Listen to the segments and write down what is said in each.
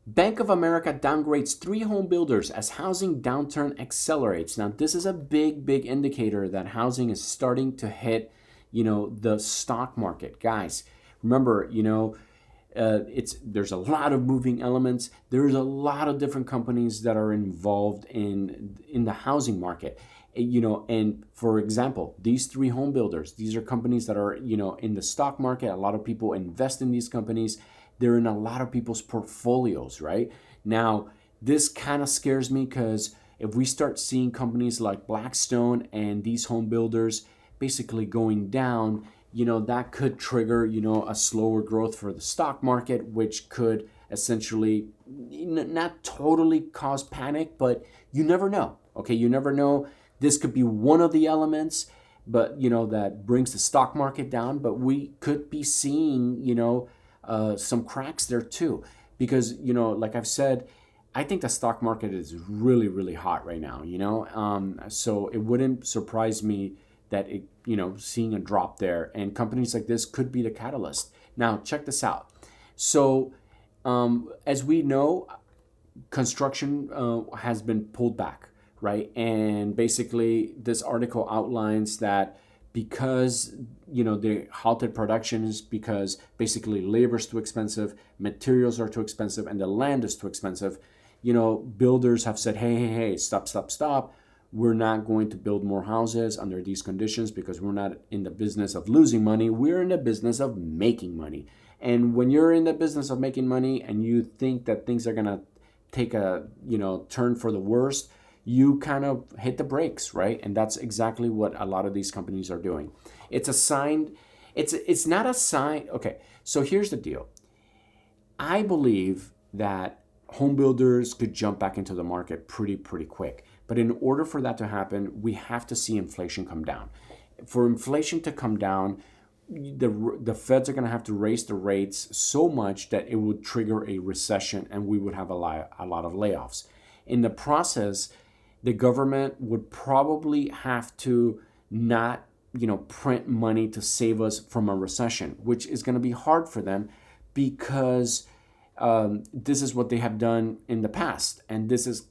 Bank of America downgrades three home builders as housing downturn accelerates. Now, this is a big indicator that housing is starting to hit, the stock market. Guys, remember, there's a lot of moving elements. There's a lot of different companies that are involved in the housing market. And for example, these three home builders, these are companies that are, in the stock market. A lot of people invest in these companies. They're in a lot of people's portfolios, right? Now, this kind of scares me because if we start seeing companies like Blackstone and these home builders basically going down, that could trigger, a slower growth for the stock market, which could essentially not totally cause panic, but you never know. Okay, you never know. This could be one of the elements, but that brings the stock market down. But we could be seeing, some cracks there too, because like I've said, I think the stock market is really hot right now. So it wouldn't surprise me that it seeing a drop there, and companies like this could be the catalyst. Now check this out. So as we know, construction has been pulled back, right? And basically this article outlines that because they halted productions because basically labor is too expensive, materials are too expensive, and the land is too expensive. Builders have said, hey, stop. We're not going to build more houses under these conditions because we're not in the business of losing money. We're in the business of making money. And when you're in the business of making money and you think that things are gonna take a turn for the worst, you kind of hit the brakes, right? And that's exactly what a lot of these companies are doing. It's a sign. It's not a sign. Okay, so here's the deal. I believe that home builders could jump back into the market pretty quick. But in order for that to happen, we have to see inflation come down. For inflation to come down, the Feds are going to have to raise the rates so much that it would trigger a recession and we would have a lot of layoffs. In the process, the government would probably have to not, print money to save us from a recession, which is going to be hard for them because this is what they have done in the past, and this is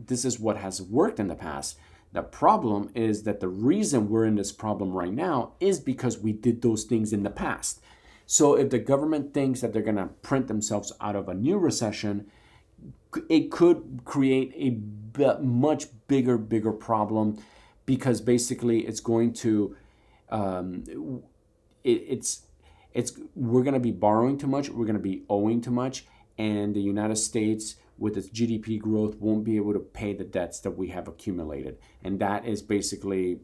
this is what has worked in the past. The problem is that the reason we're in this problem right now is because we did those things in the past. So if the government thinks that they're going to print themselves out of a new recession, it could create a much bigger problem, because basically it's going to we're going to be borrowing too much, we're going to be owing too much, and the United States with its GDP growth won't be able to pay the debts that we have accumulated, and that is basically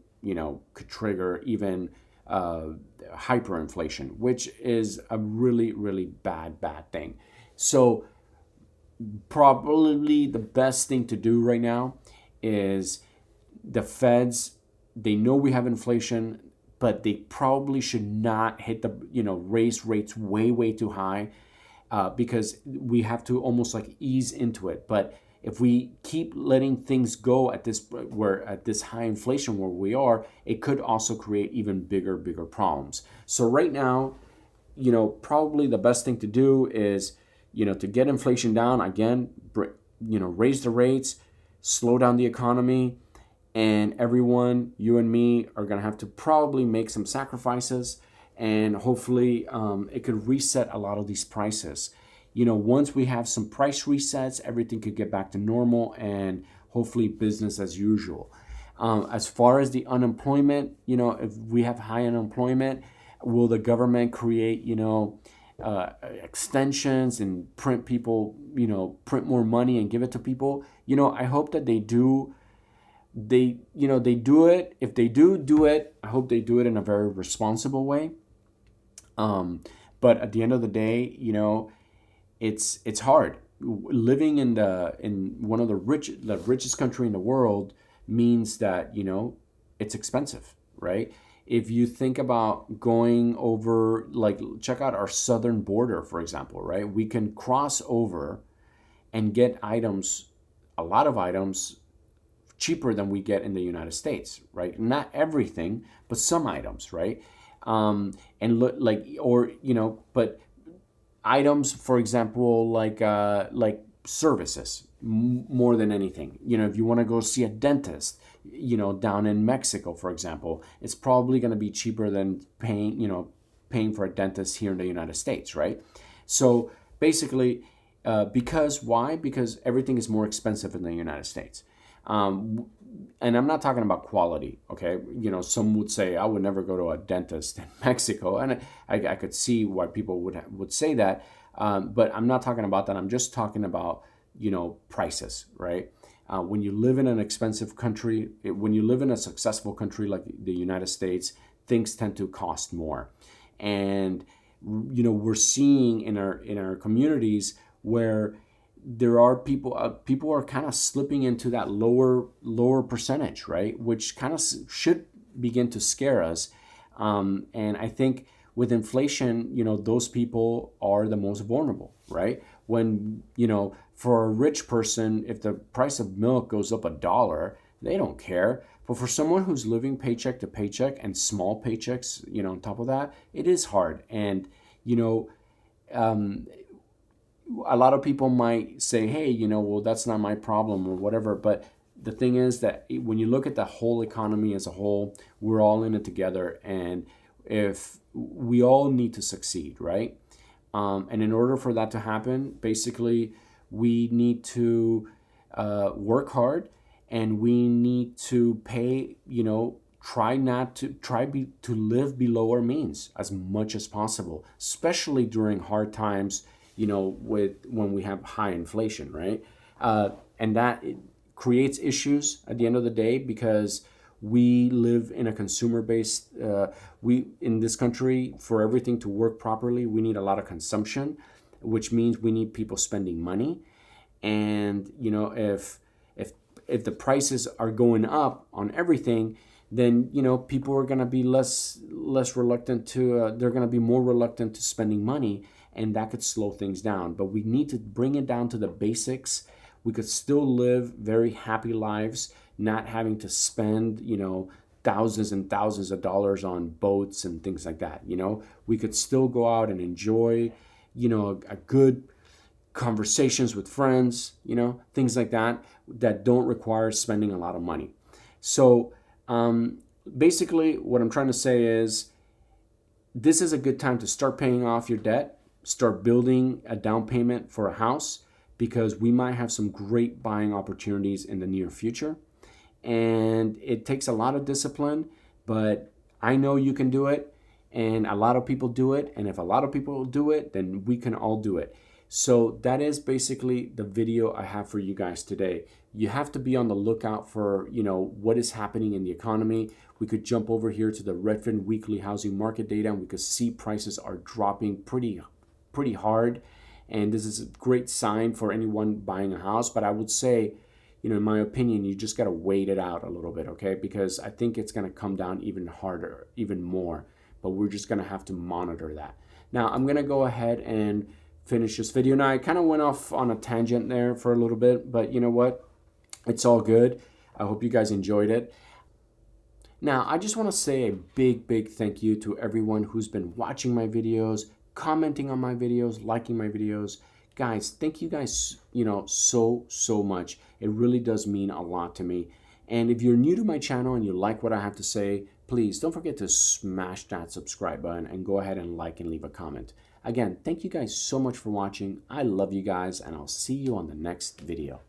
could trigger even hyperinflation, which is a really bad thing. So probably the best thing to do right now is the Feds, they know we have inflation, but they probably should not hit the, raise rates way too high, because we have to almost like ease into it. But if we keep letting things go at this high inflation where we are, it could also create even bigger problems. So right now, probably the best thing to do is, to get inflation down, again, raise the rates, slow down the economy, and everyone, you and me, are going to have to probably make some sacrifices, and hopefully it could reset a lot of these prices. Once we have some price resets, everything could get back to normal and hopefully business as usual. As far as the unemployment, if we have high unemployment, will the government create, extensions and print more money and give it to people? I hope that they do. They do it. If they do it, I hope they do it in a very responsible way. But at the end of the day, it's hard. Living in one of the richest country in the world means that it's expensive, right? If you think about going over, like, check out our southern border, for example, right? We can cross over and get a lot of items cheaper than we get in the United States, right? Not everything, but some items, right? And look like, but items, for example, like services more than anything. You know, if you want to go see a dentist, you know, down in Mexico, for example, it's probably going to be cheaper than paying for a dentist here in the United States, right? So basically, because why? Because everything is more expensive in the United States. And I'm not talking about quality, okay? You know, some would say I would never go to a dentist in Mexico, and I could see why people would say that, but I'm not talking about that. I'm just talking about, you know, prices, right? When you live in an expensive country, when you live in a successful country like the United States, things tend to cost more, and you know, we're seeing in our communities where there are people are kind of slipping into that lower percentage, right? Which kind of should begin to scare us. And I think with inflation, you know, those people are the most vulnerable, right? When, you know, for a rich person, if the price of milk goes up $1, they don't care. But for someone who's living paycheck to paycheck and small paychecks, you know, on top of that, it is hard. And, you know, a lot of people might say, hey, you know, well, that's not my problem or whatever. But the thing is that when you look at the whole economy as a whole, we're all in it together. And if we all need to succeed, right? And in order for that to happen, basically, we need to work hard, and we need to pay, you know, to live below our means as much as possible, especially during hard times, you know, when we have high inflation, right? And that creates issues at the end of the day, because we live in a consumer-based, in this country, for everything to work properly, we need a lot of consumption, which means we need people spending money. And, you know, if the prices are going up on everything, then, you know, people are going to be less reluctant to, they're going to be more reluctant to spending money, and that could slow things down. But we need to bring it down to the basics. We could still live very happy lives, not having to spend, you know, thousands and thousands of dollars on boats and things like that. You know, we could still go out and enjoy, you know, a good conversations with friends, you know, things like that, that don't require spending a lot of money. So basically what I'm trying to say is, this is a good time to start paying off your debt, start building a down payment for a house, because we might have some great buying opportunities in the near future. And it takes a lot of discipline, but I know you can do it, and a lot of people do it. And if a lot of people do it, then we can all do it. So that is basically the video I have for you guys today. You have to be on the lookout for, you know, what is happening in the economy. We could jump over here to the Redfin weekly housing market data, and we could see prices are dropping pretty hard. And this is a great sign for anyone buying a house. But I would say, you know, in my opinion, you just got to wait it out a little bit, okay? Because I think it's going to come down even harder, even more. But we're just going to have to monitor that. Now, I'm going to go ahead and finish this video. Now, I kind of went off on a tangent there for a little bit, but you know what? It's all good. I hope you guys enjoyed it. Now, I just want to say a big thank you to everyone who's been watching my videos, commenting on my videos, liking my videos. Guys, thank you guys, you know, so much. It really does mean a lot to me. And if you're new to my channel and you like what I have to say, please don't forget to smash that subscribe button and go ahead and like and leave a comment. Again, thank you guys so much for watching. I love you guys, and I'll see you on the next video.